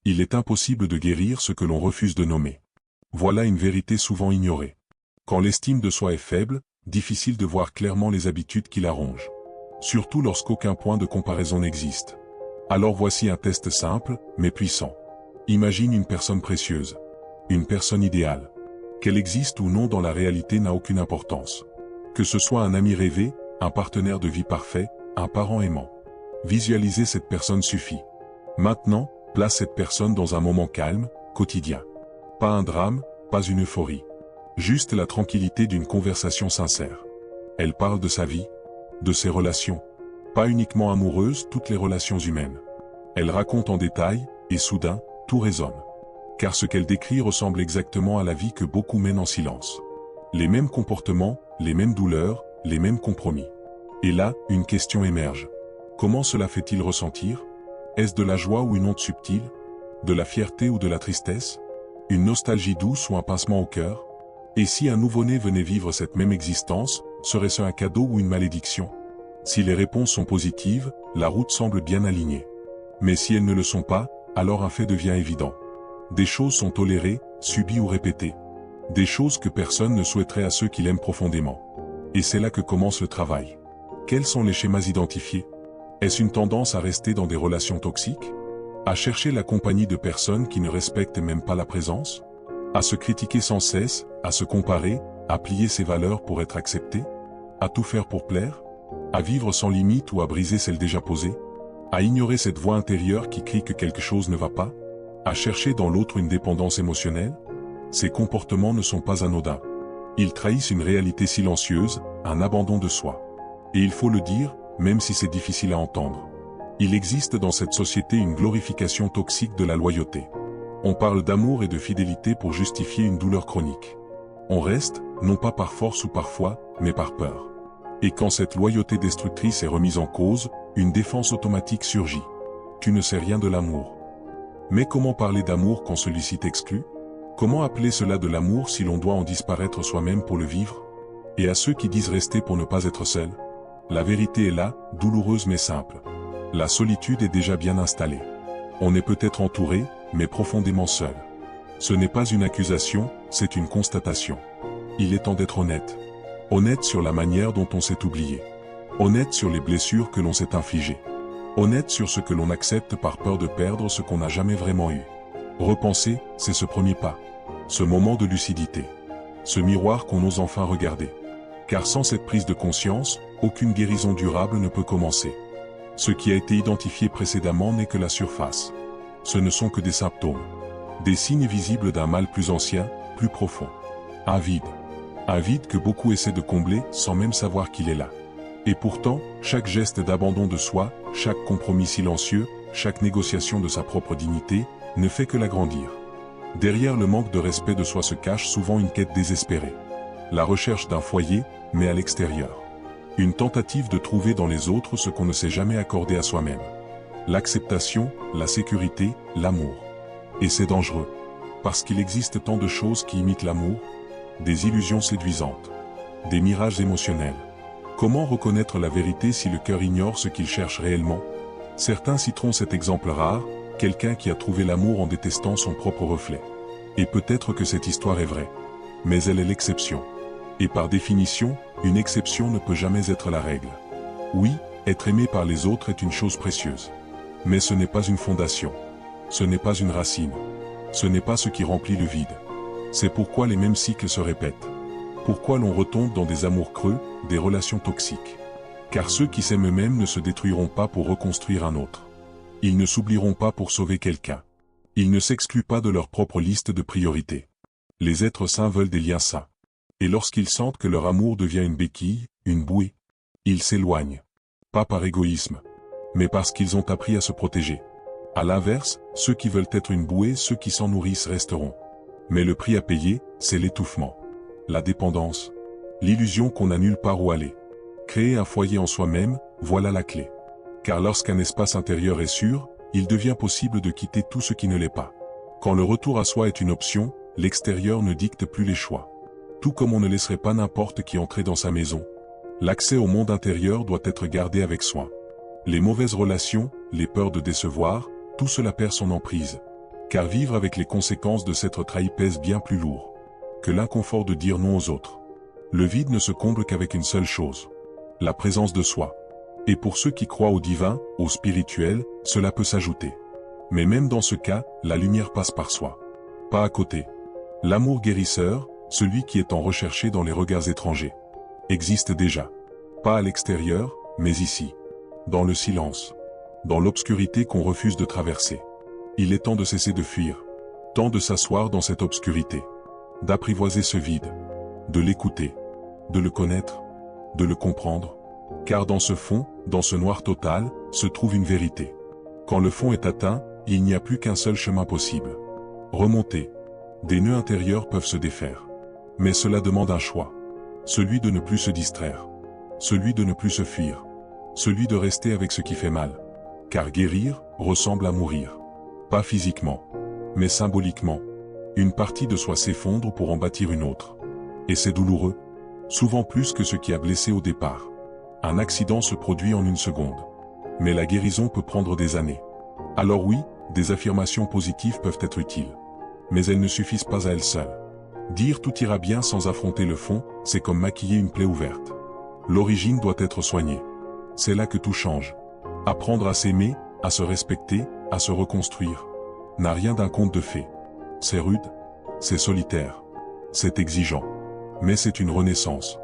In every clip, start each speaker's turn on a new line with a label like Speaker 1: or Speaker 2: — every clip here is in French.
Speaker 1: Il est impossible de guérir ce que l'on refuse de nommer. Voilà une vérité souvent ignorée. Quand l'estime de soi est faible, difficile de voir clairement les habitudes qui la rongent. Surtout lorsqu'aucun point de comparaison n'existe. Alors voici un test simple, mais puissant. Imagine une personne précieuse. Une personne idéale. Qu'elle existe ou non dans la réalité n'a aucune importance. Que ce soit un ami rêvé, un partenaire de vie parfait, un parent aimant. Visualiser cette personne suffit. Maintenant, place cette personne dans un moment calme, quotidien. Pas un drame, pas une euphorie. Juste la tranquillité d'une conversation sincère. Elle parle de sa vie, de ses relations. Pas uniquement amoureuses, toutes les relations humaines. Elle raconte en détail, et soudain, tout résonne. Car ce qu'elle décrit ressemble exactement à la vie que beaucoup mènent en silence. Les mêmes comportements, les mêmes douleurs, les mêmes compromis. Et là, une question émerge. Comment cela fait-il ressentir? Est-ce de la joie ou une honte subtile? De la fierté ou de la tristesse? Une nostalgie douce ou un pincement au cœur? Et si un nouveau-né venait vivre cette même existence, serait-ce un cadeau ou une malédiction? Si les réponses sont positives, la route semble bien alignée. Mais si elles ne le sont pas, alors un fait devient évident. Des choses sont tolérées, subies ou répétées. Des choses que personne ne souhaiterait à ceux qui l'aiment profondément. Et c'est là que commence le travail. Quels sont les schémas identifiés? Est-ce une tendance à rester dans des relations toxiques? À chercher la compagnie de personnes qui ne respectent même pas la présence? À se critiquer sans cesse, à se comparer, à plier ses valeurs pour être accepté? À tout faire pour plaire? À vivre sans limite ou à briser celle déjà posée? À ignorer cette voix intérieure qui crie que quelque chose ne va pas? À chercher dans l'autre une dépendance émotionnelle? Ces comportements ne sont pas anodins. Ils trahissent une réalité silencieuse, un abandon de soi. Et il faut le dire, même si c'est difficile à entendre. Il existe dans cette société une glorification toxique de la loyauté. On parle d'amour et de fidélité pour justifier une douleur chronique. On reste, non pas par force ou par foi, mais par peur. Et quand cette loyauté destructrice est remise en cause, une défense automatique surgit. Tu ne sais rien de l'amour. Mais comment parler d'amour quand celui-ci t'exclut? Comment appeler cela de l'amour si l'on doit en disparaître soi-même pour le vivre? Et à ceux qui disent rester pour ne pas être seuls? La vérité est là, douloureuse mais simple. La solitude est déjà bien installée. On est peut-être entouré, mais profondément seul. Ce n'est pas une accusation, c'est une constatation. Il est temps d'être honnête. Honnête sur la manière dont on s'est oublié. Honnête sur les blessures que l'on s'est infligées. Honnête sur ce que l'on accepte par peur de perdre ce qu'on n'a jamais vraiment eu. Repenser, c'est ce premier pas. Ce moment de lucidité. Ce miroir qu'on ose enfin regarder. Car sans cette prise de conscience, aucune guérison durable ne peut commencer. Ce qui a été identifié précédemment n'est que la surface. Ce ne sont que des symptômes. Des signes visibles d'un mal plus ancien, plus profond. Un vide. Un vide que beaucoup essaient de combler sans même savoir qu'il est là. Et pourtant, chaque geste d'abandon de soi, chaque compromis silencieux, chaque négociation de sa propre dignité, ne fait que l'agrandir. Derrière le manque de respect de soi se cache souvent une quête désespérée. La recherche d'un foyer, mais à l'extérieur. Une tentative de trouver dans les autres ce qu'on ne s'est jamais accordé à soi-même. L'acceptation, la sécurité, l'amour. Et c'est dangereux. Parce qu'il existe tant de choses qui imitent l'amour. Des illusions séduisantes. Des mirages émotionnels. Comment reconnaître la vérité si le cœur ignore ce qu'il cherche réellement? Certains citeront cet exemple rare, quelqu'un qui a trouvé l'amour en détestant son propre reflet. Et peut-être que cette histoire est vraie. Mais elle est l'exception. Et par définition, une exception ne peut jamais être la règle. Oui, être aimé par les autres est une chose précieuse. Mais ce n'est pas une fondation. Ce n'est pas une racine. Ce n'est pas ce qui remplit le vide. C'est pourquoi les mêmes cycles se répètent. Pourquoi l'on retombe dans des amours creux, des relations toxiques. Car ceux qui s'aiment eux-mêmes ne se détruiront pas pour reconstruire un autre. Ils ne s'oublieront pas pour sauver quelqu'un. Ils ne s'excluent pas de leur propre liste de priorités. Les êtres sains veulent des liens sains. Et lorsqu'ils sentent que leur amour devient une béquille, une bouée, ils s'éloignent. Pas par égoïsme, mais parce qu'ils ont appris à se protéger. À l'inverse, ceux qui veulent être une bouée, ceux qui s'en nourrissent resteront. Mais le prix à payer, c'est l'étouffement. La dépendance. L'illusion qu'on n'a nulle part où aller. Créer un foyer en soi-même, voilà la clé. Car lorsqu'un espace intérieur est sûr, il devient possible de quitter tout ce qui ne l'est pas. Quand le retour à soi est une option, l'extérieur ne dicte plus les choix. Tout comme on ne laisserait pas n'importe qui entrer dans sa maison. L'accès au monde intérieur doit être gardé avec soin. Les mauvaises relations, les peurs de décevoir, tout cela perd son emprise. Car vivre avec les conséquences de s'être trahi pèse bien plus lourd que l'inconfort de dire non aux autres. Le vide ne se comble qu'avec une seule chose: la présence de soi. Et pour ceux qui croient au divin, au spirituel, cela peut s'ajouter. Mais même dans ce cas, la lumière passe par soi, pas à côté. L'amour guérisseur, celui qui est tant recherché dans les regards étrangers, existe déjà. Pas à l'extérieur, mais ici. Dans le silence. Dans l'obscurité qu'on refuse de traverser. Il est temps de cesser de fuir. Temps de s'asseoir dans cette obscurité. D'apprivoiser ce vide. De l'écouter. De le connaître. De le comprendre. Car dans ce fond, dans ce noir total, se trouve une vérité. Quand le fond est atteint, il n'y a plus qu'un seul chemin possible. Remonter. Des nœuds intérieurs peuvent se défaire. Mais cela demande un choix. Celui de ne plus se distraire. Celui de ne plus se fuir. Celui de rester avec ce qui fait mal. Car guérir ressemble à mourir. Pas physiquement, mais symboliquement. Une partie de soi s'effondre pour en bâtir une autre. Et c'est douloureux. Souvent plus que ce qui a blessé au départ. Un accident se produit en une seconde. Mais la guérison peut prendre des années. Alors oui, des affirmations positives peuvent être utiles. Mais elles ne suffisent pas à elles seules. Dire tout ira bien sans affronter le fond, c'est comme maquiller une plaie ouverte. L'origine doit être soignée. C'est là que tout change. Apprendre à s'aimer, à se respecter, à se reconstruire, n'a rien d'un conte de fées. C'est rude, c'est solitaire, c'est exigeant. Mais c'est une renaissance.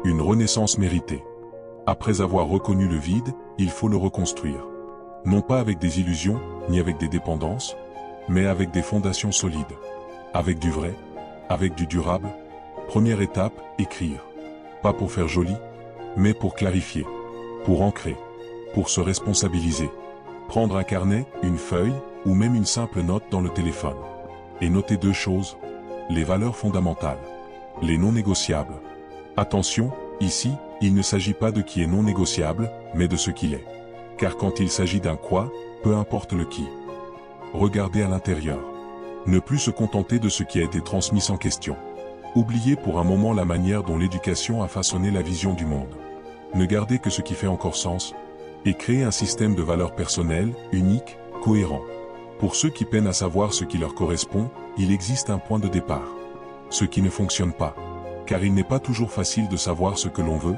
Speaker 1: Une renaissance méritée. Après avoir reconnu le vide, il faut le reconstruire. Non pas avec des illusions, ni avec des dépendances, mais avec des fondations solides. Avec du vrai, avec du durable. Première étape, écrire. Pas pour faire joli, mais pour clarifier, pour ancrer, pour se responsabiliser. Prendre un carnet, une feuille, ou même une simple note dans le téléphone. Et noter 2 choses. Les valeurs fondamentales. Les non négociables. Attention, ici, il ne s'agit pas de qui est non négociable, mais de ce qu'il est. Car quand il s'agit d'un quoi, peu importe le qui. Regardez à l'intérieur. Ne plus se contenter de ce qui a été transmis sans question. Oubliez pour un moment la manière dont l'éducation a façonné la vision du monde. Ne gardez que ce qui fait encore sens, et créez un système de valeurs personnelles, unique, cohérent. Pour ceux qui peinent à savoir ce qui leur correspond, il existe un point de départ. Ce qui ne fonctionne pas. Car il n'est pas toujours facile de savoir ce que l'on veut,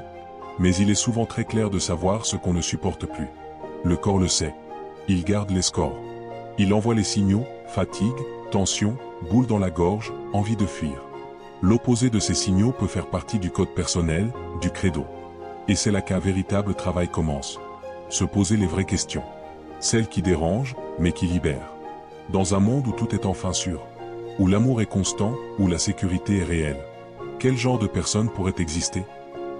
Speaker 1: mais il est souvent très clair de savoir ce qu'on ne supporte plus. Le corps le sait. Il garde les scores. Il envoie les signaux, fatigue, tension, boule dans la gorge, envie de fuir. L'opposé de ces signaux peut faire partie du code personnel, du credo. Et c'est là qu'un véritable travail commence. Se poser les vraies questions. Celles qui dérangent, mais qui libèrent. Dans un monde où tout est enfin sûr. Où l'amour est constant, où la sécurité est réelle. Quel genre de personne pourrait exister?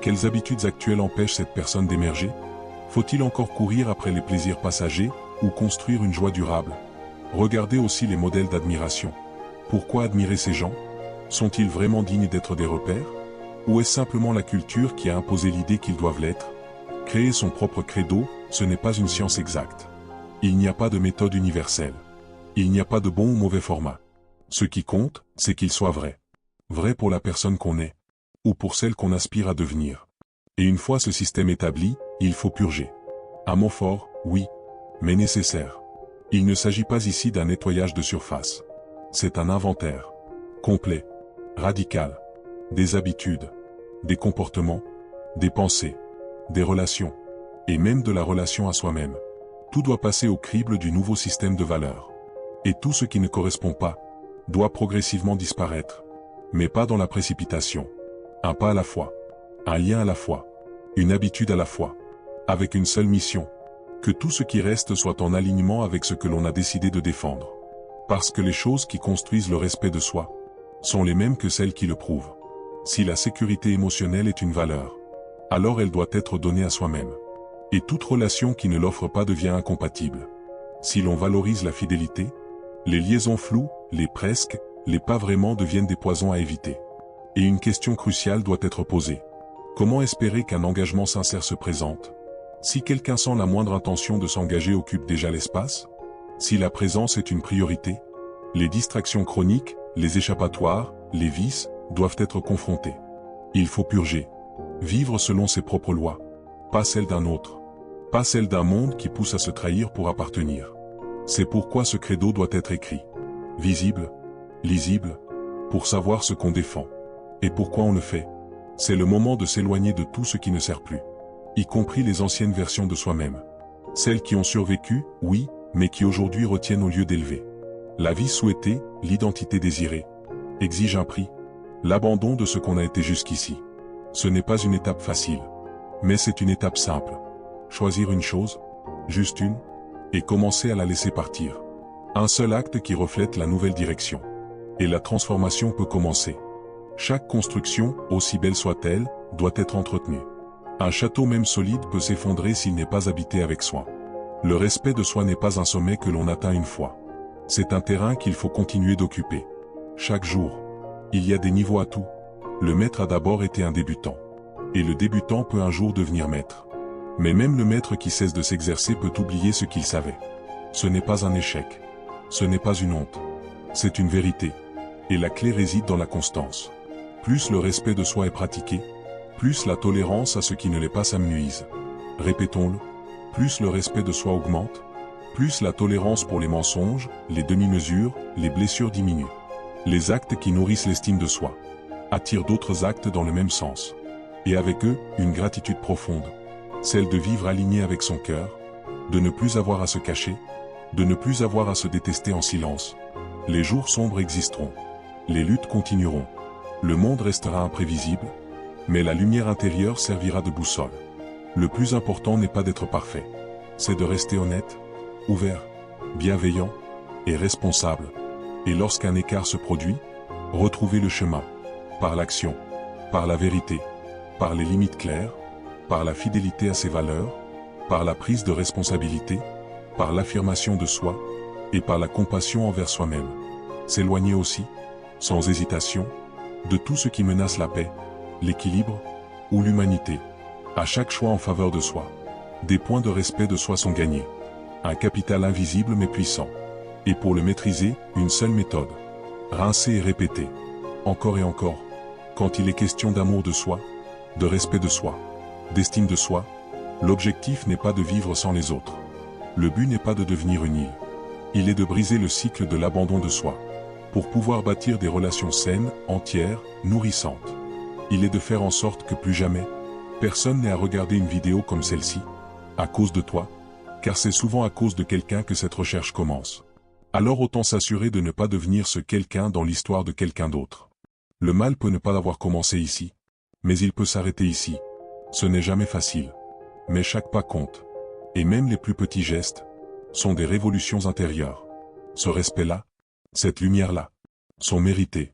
Speaker 1: Quelles habitudes actuelles empêchent cette personne d'émerger? Faut-il encore courir après les plaisirs passagers, ou construire une joie durable? Regardez aussi les modèles d'admiration. Pourquoi admirer ces gens? Sont-ils vraiment dignes d'être des repères? Ou est-ce simplement la culture qui a imposé l'idée qu'ils doivent l'être? Créer son propre credo, ce n'est pas une science exacte. Il n'y a pas de méthode universelle. Il n'y a pas de bon ou mauvais format. Ce qui compte, c'est qu'il soit vrai. Vrai pour la personne qu'on est, ou pour celle qu'on aspire à devenir. Et une fois ce système établi, il faut purger. Un mot fort, oui, mais nécessaire. Il ne s'agit pas ici d'un nettoyage de surface. C'est un inventaire. Complet. Radical. Des habitudes. Des comportements. Des pensées. Des relations. Et même de la relation à soi-même. Tout doit passer au crible du nouveau système de valeurs. Et tout ce qui ne correspond pas, doit progressivement disparaître. Mais pas dans la précipitation. Un pas à la fois. Un lien à la fois. Une habitude à la fois. Avec une seule mission. Que tout ce qui reste soit en alignement avec ce que l'on a décidé de défendre. Parce que les choses qui construisent le respect de soi sont les mêmes que celles qui le prouvent. Si la sécurité émotionnelle est une valeur, alors elle doit être donnée à soi-même. Et toute relation qui ne l'offre pas devient incompatible. Si l'on valorise la fidélité, les liaisons floues, les presque, les pas vraiment deviennent des poisons à éviter. Et une question cruciale doit être posée. Comment espérer qu'un engagement sincère se présente? Si quelqu'un sans la moindre intention de s'engager occupe déjà l'espace? Si la présence est une priorité? Les distractions chroniques, les échappatoires, les vices, doivent être confrontés. Il faut purger. Vivre selon ses propres lois. Pas celles d'un autre. Pas celles d'un monde qui pousse à se trahir pour appartenir. C'est pourquoi ce credo doit être écrit. visible, lisible, pour savoir ce qu'on défend. Et pourquoi on le fait. C'est le moment de s'éloigner de tout ce qui ne sert plus. Y compris les anciennes versions de soi-même. Celles qui ont survécu, oui, mais qui aujourd'hui retiennent au lieu d'élever. La vie souhaitée, l'identité désirée, exige un prix, l'abandon de ce qu'on a été jusqu'ici. Ce n'est pas une étape facile, mais c'est une étape simple. Choisir une chose, juste une, et commencer à la laisser partir. Un seul acte qui reflète la nouvelle direction. Et la transformation peut commencer. Chaque construction, aussi belle soit-elle, doit être entretenue. Un château même solide peut s'effondrer s'il n'est pas habité avec soin. Le respect de soi n'est pas un sommet que l'on atteint une fois. C'est un terrain qu'il faut continuer d'occuper. Chaque jour. Il y a des niveaux à tout. Le maître a d'abord été un débutant. Et le débutant peut un jour devenir maître. Mais même le maître qui cesse de s'exercer peut oublier ce qu'il savait. Ce n'est pas un échec. Ce n'est pas une honte. C'est une vérité. Et la clé réside dans la constance. Plus le respect de soi est pratiqué, plus la tolérance à ce qui ne l'est pas s'amenuise. Répétons-le, plus le respect de soi augmente, plus la tolérance pour les mensonges, les demi-mesures, les blessures diminue. Les actes qui nourrissent l'estime de soi attirent d'autres actes dans le même sens. Et avec eux, une gratitude profonde. Celle de vivre aligné avec son cœur, de ne plus avoir à se cacher, de ne plus avoir à se détester en silence. Les jours sombres existeront. Les luttes continueront. Le monde restera imprévisible, mais la lumière intérieure servira de boussole. Le plus important n'est pas d'être parfait. C'est de rester honnête, ouvert, bienveillant et responsable. Et lorsqu'un écart se produit, retrouver le chemin. Par l'action, par la vérité, par les limites claires, par la fidélité à ses valeurs, par la prise de responsabilité, par l'affirmation de soi, et par la compassion envers soi-même. S'éloigner aussi, sans hésitation, de tout ce qui menace la paix, l'équilibre ou l'humanité. À chaque choix en faveur de soi, des points de respect de soi sont gagnés. Un capital invisible mais puissant. Et pour le maîtriser, une seule méthode. Rincer et répéter. Encore et encore. Quand il est question d'amour de soi, de respect de soi, d'estime de soi, l'objectif n'est pas de vivre sans les autres. Le but n'est pas de devenir une île. Il est de briser le cycle de l'abandon de soi, pour pouvoir bâtir des relations saines, entières, nourrissantes. Il est de faire en sorte que plus jamais, personne n'ait à regarder une vidéo comme celle-ci, à cause de toi, car c'est souvent à cause de quelqu'un que cette recherche commence. Alors autant s'assurer de ne pas devenir ce quelqu'un dans l'histoire de quelqu'un d'autre. Le mal peut ne pas avoir commencé ici, mais il peut s'arrêter ici. Ce n'est jamais facile. Mais chaque pas compte. Et même les plus petits gestes sont des révolutions intérieures. Ce respect-là, cette lumière-là, sont mérités.